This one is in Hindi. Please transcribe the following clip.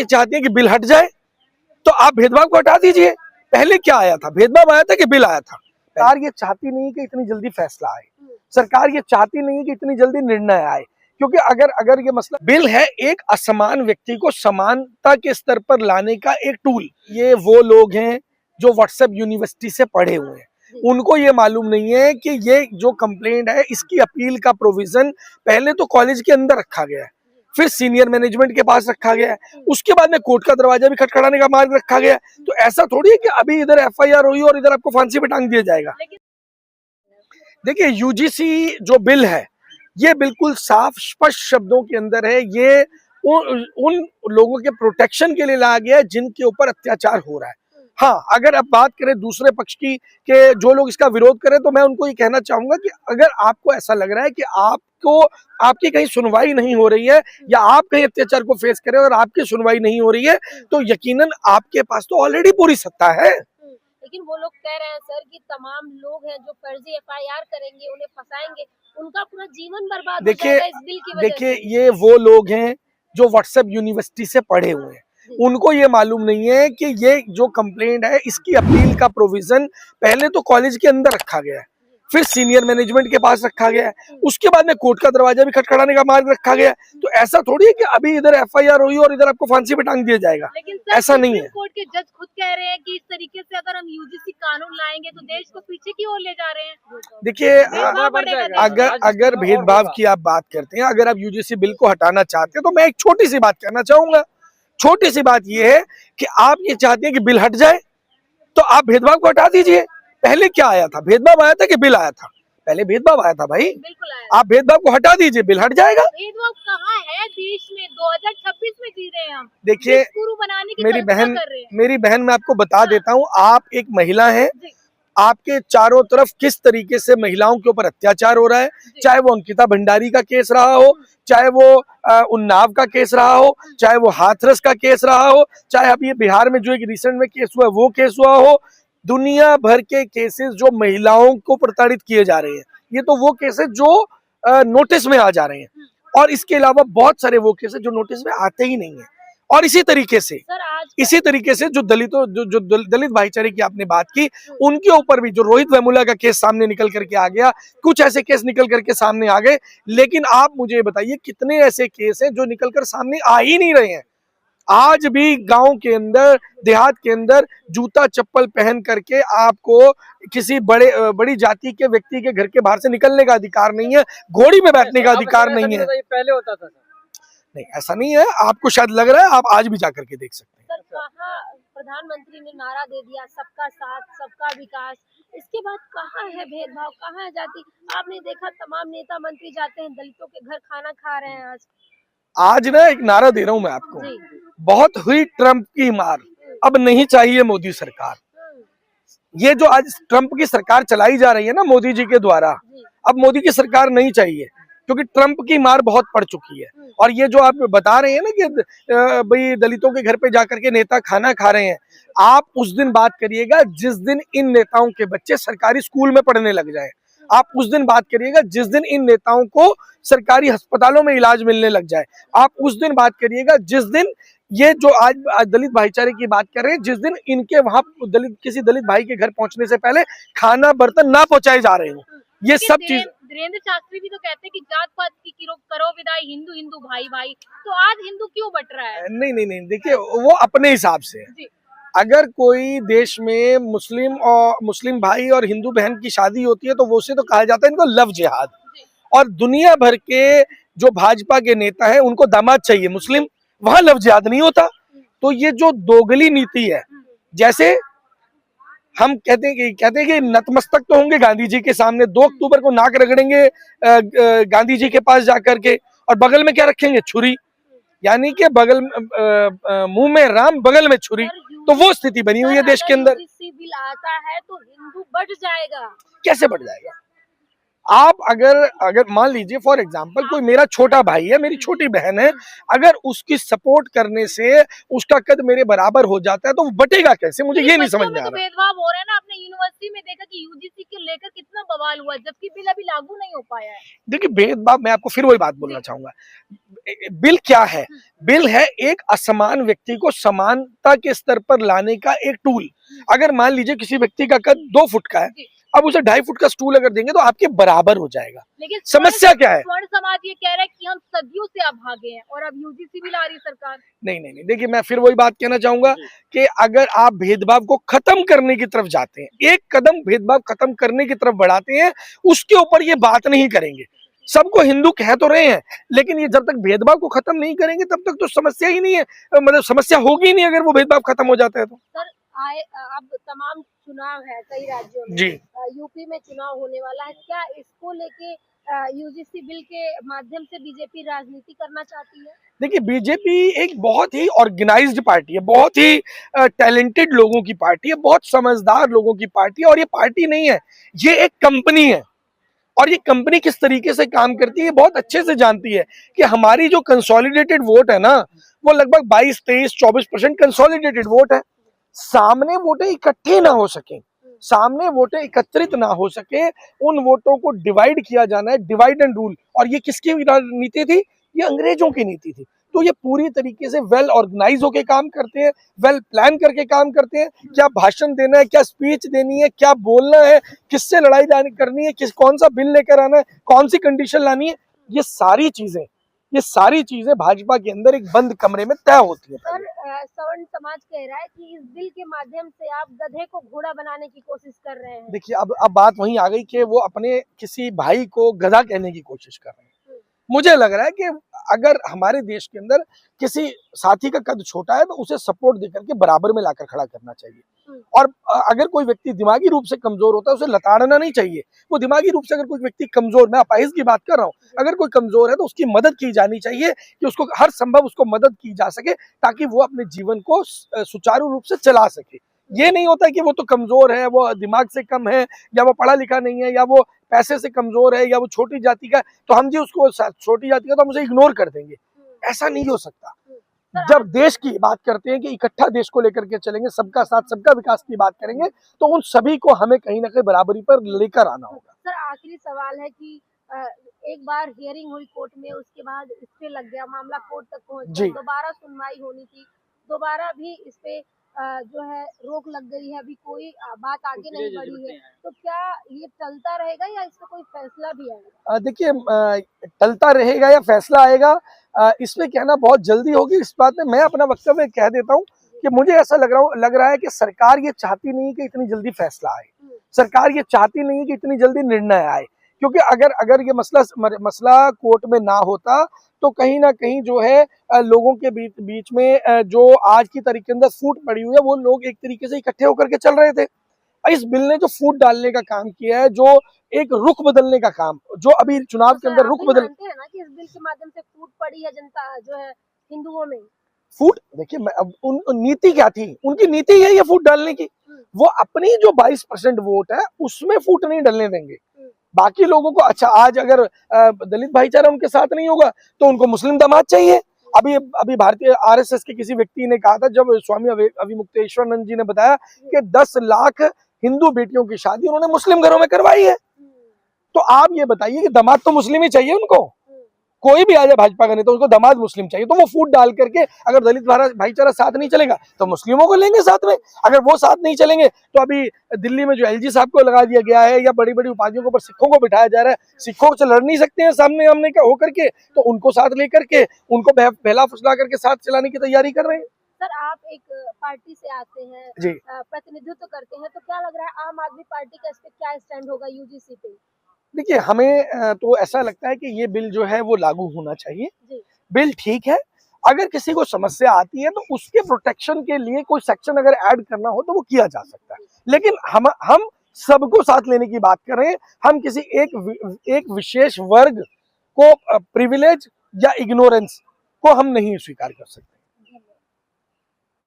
ये चाहते हैं कि बिल हट जाए तो आप भेदभाव को हटा दीजिए। पहले क्या आया था, भेदभाव आया था कि बिल आया था। सरकार ये चाहती नहीं कि इतनी जल्दी फैसला आए, सरकार ये चाहती नहीं कि इतनी जल्दी निर्णय आए, क्योंकि अगर ये मसला बिल है एक असमान व्यक्ति को समानता के स्तर पर लाने का एक टूल। ये वो लोग हैं जो व्हाट्सएप यूनिवर्सिटी से पढ़े हुए हैं, उनको ये मालूम नहीं है कि ये जो कंप्लेंट है इसकी अपील का प्रोविजन पहले तो कॉलेज के अंदर रखा गया है, फिर सीनियर मैनेजमेंट के पास रखा गया है, उसके बाद में कोर्ट का दरवाजा भी खटखटाने का मार्ग रखा गया है। तो ऐसा थोड़ी है कि अभी इधर एफआईआर हुई और इधर आपको फांसी पे टांग दिया जाएगा। देखिए यूजीसी जो बिल है ये बिल्कुल साफ स्पष्ट शब्दों के अंदर है, ये उन लोगों के प्रोटेक्शन के लिए लाया गया है जिनके ऊपर अत्याचार हो रहा है। हाँ, अगर अब बात करें दूसरे पक्ष की के जो लोग इसका विरोध करें, तो मैं उनको ये कहना चाहूंगा कि अगर आपको ऐसा लग रहा है कि आपकी कहीं सुनवाई नहीं हो रही है या आप कहीं अत्याचार को फेस करें और आपकी सुनवाई नहीं हो रही है, तो यकीनन आपके पास तो ऑलरेडी पूरी सत्ता है। लेकिन वो लोग कह रहे हैं सर कि तमाम लोग हैं जो फर्जी एफआईआर करेंगे, उन्हें फंसाएंगे, उनका पूरा जीवन बर्बाद हो जाएगा इस बिल की वजह से। देखिए ये वो लोग हैं जो व्हाट्सएप यूनिवर्सिटी से पढ़े हुए हैं, उनको ये मालूम नहीं है कि ये जो कंप्लेंट है इसकी अपील का प्रोविजन पहले तो कॉलेज के अंदर रखा गया है, फिर सीनियर मैनेजमेंट के पास रखा गया है, उसके बाद में कोर्ट का दरवाजा भी खटखटाने का मार्ग रखा गया है। तो ऐसा थोड़ी है कि अभी इधर एफआईआर हुई और इधर आपको फांसी पे टांग दिया जाएगा, ऐसा नहीं है। कोर्ट के जज खुद कह रहे हैं कि इस तरीके से अगर हम यूजीसी कानून लाएंगे तो देश को पीछे की ओर ले जा रहे हैं। देखिए अगर भेदभाव की आप बात करते हैं, अगर आप यूजीसी बिल को हटाना चाहते हैं, तो मैं एक छोटी सी बात कहना चाहूंगा। छोटी सी बात यह है कि आप ये चाहते हैं कि बिल हट जाए तो आप भेदभाव को हटा दीजिए। पहले क्या आया था, भेदभाव आया था कि बिल आया था? पहले भेदभाव आया था भाई, आप भेदभाव को हटा दीजिए, बिल हट जाएगा। भेदभाव कहाँ है देश में? 2026 में जी रहे हैं हम। देखिए मेरी बहन मैं आपको बता देता हूँ, आप एक महिला हैं, आपके चारों तरफ किस तरीके से महिलाओं के ऊपर अत्याचार हो रहा है, चाहे वो अंकिता भंडारी का केस रहा हो, चाहे वो उन्नाव का केस रहा हो, चाहे वो हाथरस का केस रहा हो, चाहे अभी बिहार में जो एक रिसेंट में केस हुआ वो केस हुआ हो, दुनिया भर के केसेस जो महिलाओं को प्रताड़ित किए जा रहे हैं, ये तो वो केसेस जो नोटिस में आ जा रहे हैं, और इसके अलावा बहुत सारे वो केसेस जो नोटिस में आते ही नहीं है। और इसी तरीके से जो दलित भाईचारे की आपने बात की, उनके ऊपर भी जो रोहित वेमुला का केस सामने निकल करके आ गया, कुछ ऐसे केस निकल करके सामने आ गए, लेकिन आप मुझे बताइए कितने ऐसे केस हैं जो निकल कर सामने आ ही नहीं रहे हैं। आज भी गांव के अंदर, देहात के अंदर जूता चप्पल पहन करके आपको किसी बड़ी जाति के व्यक्ति के घर के बाहर से निकलने का अधिकार नहीं है, घोड़ी में बैठने का अधिकार नहीं है। पहले होता था नहीं, ऐसा नहीं है, आपको शायद लग रहा है, आप आज भी जाकर के देख सकते हैं। सर, कहाँ प्रधानमंत्री ने नारा दे दिया सबका साथ सबका विकास, इसके बाद कहाँ है भेदभाव, कहाँ है जाति? आपने देखा तमाम नेता मंत्री जाते हैं दलितों के घर, खाना खा रहे हैं। आज ना एक नारा दे रहा हूं मैं आपको, बहुत हुई ट्रंप की मार, अब नहीं चाहिए मोदी सरकार। ये जो आज ट्रंप की सरकार चलाई जा रही है ना मोदी जी के द्वारा, अब मोदी की सरकार नहीं चाहिए, क्योंकि ट्रंप की मार बहुत पड़ चुकी है। और ये जो आप बता रहे हैं ना कि भाई दलितों के घर पे जाकर के नेता खाना खा रहे हैं, आप उस दिन बात करिएगा जिस दिन इन नेताओं के बच्चे सरकारी स्कूल में पढ़ने लग जाए। आप उस दिन बात करिएगा जिस दिन इन नेताओं को सरकारी अस्पतालों में इलाज मिलने लग जाए। आप उस दिन बात करिएगा जिस दिन ये जो आज दलित भाईचारे की बात कर रहे हैं, जिस दिन इनके वहां किसी दलित भाई के घर पहुंचने से पहले खाना बर्तन ना पहुंचाए जा रहे हो। ये सब चीज धीरेन्द्र शास्त्री भी तो कहते हैं कि जात पात की करो विदाई, हिंदू हिंदू भाई भाई, तो आज हिंदू क्यों बट रहा है? नहीं, देखिए वो अपने हिसाब से, अगर कोई देश में मुस्लिम भाई और हिंदू बहन की शादी होती है तो वो उसे तो कहा जाता है इनको लव जिहाद। और दुनिया भर के जो भाजपा के नेता है उनको दामाद चाहिए मुस्लिम, वहां लव जिहाद नहीं होता। तो ये जो दोगली नीति है, जैसे हम कहते हैं कि नतमस्तक तो होंगे गांधी जी के सामने, 2 अक्टूबर को नाक रगड़ेंगे गांधी जी के पास जाकर के, और बगल में क्या रखेंगे? छुरी, यानी कि बगल मुंह में राम बगल में छुरी। तो वो स्थिति बनी हुई है देश के अंदर। बिल आता है तो हिंदू बढ़ जाएगा। कैसे बढ़ जाएगा? आप अगर मान लीजिए फॉर एग्जांपल कोई मेरा छोटा भाई है, मेरी छोटी बहन है, अगर उसकी सपोर्ट करने से उसका कद मेरे बराबर हो जाता है तो वो बटेगा कैसे, मुझे ये नहीं समझ में आ रहा। भेदभाव हो रहा है ना। आपने यूनिवर्सिटी में देखा कि यूजीसी के लेकर कितना बवाल हुआ, जबकि बिल अभी लागू नहीं हो पाया है। देखिए भेदभाव, मैं आपको फिर वही बात बोलना चाहूंगा। बिल क्या है? बिल है एक असमान व्यक्ति को समानता के स्तर पर लाने का एक टूल। अगर मान लीजिए किसी व्यक्ति का कद 2 फुट का है, अब उसे 2.5 फुट का स्टूल अगर देंगे तो आपके बराबर हो जाएगा। लेकिन समस्या क्या है? स्वर्ण समाज ये कह रहा है कि हम सदियों से अब भागे हैं और अब यूजीसी भी ला रही सरकार। नहीं, देखिए मैं फिर वही बात कहना चाहूंगा कि अगर आप भेदभाव को खत्म करने की तरफ जाते हैं, एक कदम भेदभाव खत्म करने की तरफ बढ़ाते हैं, उसके ऊपर ये बात नहीं करेंगे। सबको हिंदू कह तो रहे हैं, लेकिन ये जब तक भेदभाव को खत्म नहीं करेंगे तब तक तो समस्या ही नहीं है, मतलब समस्या होगी ही नहीं अगर वो भेदभाव खत्म हो जाता है तो। सर अब तमाम चुनाव है कई राज्यों में जी। यूपी में चुनाव होने वाला है, क्या इसको लेके यूजीसी बिल के माध्यम से बीजेपी राजनीति करना चाहती है? देखिए बीजेपी एक बहुत ही ऑर्गेनाइज्ड पार्टी है, बहुत ही टैलेंटेड लोगों की पार्टी है, बहुत समझदार लोगों की पार्टी है, और ये पार्टी नहीं है, ये एक कंपनी है। और ये कंपनी किस तरीके से काम करती है बहुत अच्छे से जानती है कि हमारी जो कंसोलिडेटेड वोट है ना, वो लगभग 22, 23, 24% कंसोलिडेटेड वोट है। सामने वोटें इकट्ठे ना हो सके, सामने वोटें एकत्रित ना हो सके, उन वोटों को डिवाइड किया जाना है, डिवाइड एंड रूल। और ये किसकी नीति थी? ये अंग्रेजों की नीति थी। तो ये पूरी तरीके से वेल ऑर्गेनाइज होके काम करते हैं, वेल प्लान करके काम करते हैं। क्या भाषण देना है, क्या स्पीच देनी है, क्या बोलना है, किससे लड़ाई करनी है, कौन सा बिल लेकर आना है, कौन सी कंडीशन लानी है, ये सारी चीजें भाजपा के अंदर एक बंद कमरे में तय होती है। सर सवर्ण समाज कह रहा है कि इस बिल के माध्यम से आप गधे को घोड़ा बनाने की कोशिश कर रहे हैं। देखिए अब बात वहीं आ गई कि वो अपने किसी भाई को गधा कहने की कोशिश कर रहे हैं। मुझे लग रहा है कि अगर हमारे देश के अंदर किसी साथी का कद छोटा है तो उसे सपोर्ट देकर के बराबर में लाकर खड़ा करना चाहिए। और अगर कोई व्यक्ति दिमागी रूप से कमजोर होता है उसे लताड़ना नहीं चाहिए। वो दिमागी रूप से अगर कोई व्यक्ति कमजोर, मैं अपाहिज की बात कर रहा हूँ, अगर कोई कमजोर है तो उसकी मदद की जानी चाहिए कि उसको हर संभव उसको मदद की जा सके ताकि वो अपने जीवन को सुचारू रूप से चला सके। ये नहीं होता कि वो तो कमजोर है, वो दिमाग से कम है, या वो पढ़ा लिखा नहीं है, या वो पैसे से कमजोर है, या वो छोटी जाति का, तो हम जी उसको छोटी जाति का तो हम उसे इग्नोर कर देंगे। ऐसा नहीं हो सकता। जब देश की बात करते हैं कि इकट्ठा देश को लेकर के चलेंगे, सबका साथ सबका विकास की बात करेंगे, तो उन सभी को हमें कहीं ना कहीं बराबरी पर लेकर आना होगा। सर आखिरी सवाल है कि एक बार हियरिंग हुई कोर्ट में, उसके बाद इस पे लग गया मामला, कोर्ट तक पहुंच गया, दोबारा सुनवाई होनी थी, दोबारा भी इस पे जो है रोक लग गई है, अभी कोई बात आगे नहीं बढ़ी है, तो क्या ये चलता रहेगा या इसमें कोई फैसला भी आएगा? देखिए टलता रहेगा या फैसला आएगा, इसमें कहना बहुत जल्दी होगी। इस बात में मैं अपना वक्तव्य कह देता हूँ कि मुझे ऐसा लग रहा है कि सरकार ये चाहती नहीं कि इतनी जल्दी फैसला आए, सरकार ये चाहती नहीं कि इतनी जल्दी निर्णय आए, क्योंकि अगर ये मसला कोर्ट में ना होता तो कहीं ना कहीं जो है लोगों के बीच में जो आज की तारीख के अंदर फूट पड़ी हुई है, वो लोग एक तरीके से इकट्ठे होकर के चल रहे थे। इस बिल ने जो फूट डालने का काम किया है, जो एक रुख बदलने का काम, जो अभी चुनाव के अंदर रुख बदल है ना कि इस बिल के माध्यम से फूट पड़ी है जनता जो है हिंदुओं में। फूट देखिए अब उन नीति क्या थी, उनकी नीति है ये फूट डालने की। वो अपनी जो 22% वोट है उसमें फूट नहीं डालने देंगे। बाकी लोगों को, अच्छा आज अगर दलित भाईचारा उनके साथ नहीं होगा तो उनको मुस्लिम दामाद चाहिए। अभी भारतीय आरएसएस के किसी व्यक्ति ने कहा था, जब स्वामी अभिमुक्तेश्वरानंद जी ने बताया कि 10 लाख हिंदू बेटियों की शादी उन्होंने मुस्लिम घरों में करवाई है, तो आप ये बताइए कि दामाद तो मुस्लिम ही चाहिए उनको। कोई भी आ जाए भाजपा का नेता, उसको दामाद मुस्लिम चाहिए, तो वो फूट डाल करके अगर दलित भाईचारा साथ नहीं चलेगा तो मुस्लिमों को लेंगे साथ में। अगर वो साथ नहीं चलेंगे तो अभी दिल्ली में जो एलजी साहब को लगा दिया गया है, या बड़ी बड़ी उपाधियों के ऊपर सिखों को बिठाया जा रहा है, सिखों से लड़ नहीं सकते हैं सामने आमने का होकर के, तो उनको साथ लेकर के उनको बहला फुसला करके साथ चलाने की तैयारी कर रहे हैं। सर आप एक पार्टी से आते हैं, प्रतिनिधित्व करते हैं, तो क्या लग रहा है आम आदमी पार्टी का इस पे क्या स्टैंड होगा यूजीसी पे? देखिए हमें तो ऐसा लगता है कि ये बिल जो है वो लागू होना चाहिए। बिल ठीक है, अगर किसी को समस्या आती है तो उसके प्रोटेक्शन के लिए कोई सेक्शन अगर ऐड करना हो तो वो किया जा सकता है, लेकिन हम सबको साथ लेने की बात कर रहे हैं। हम किसी एक विशेष वर्ग को प्रिविलेज या इग्नोरेंस को हम नहीं स्वीकार कर सकते।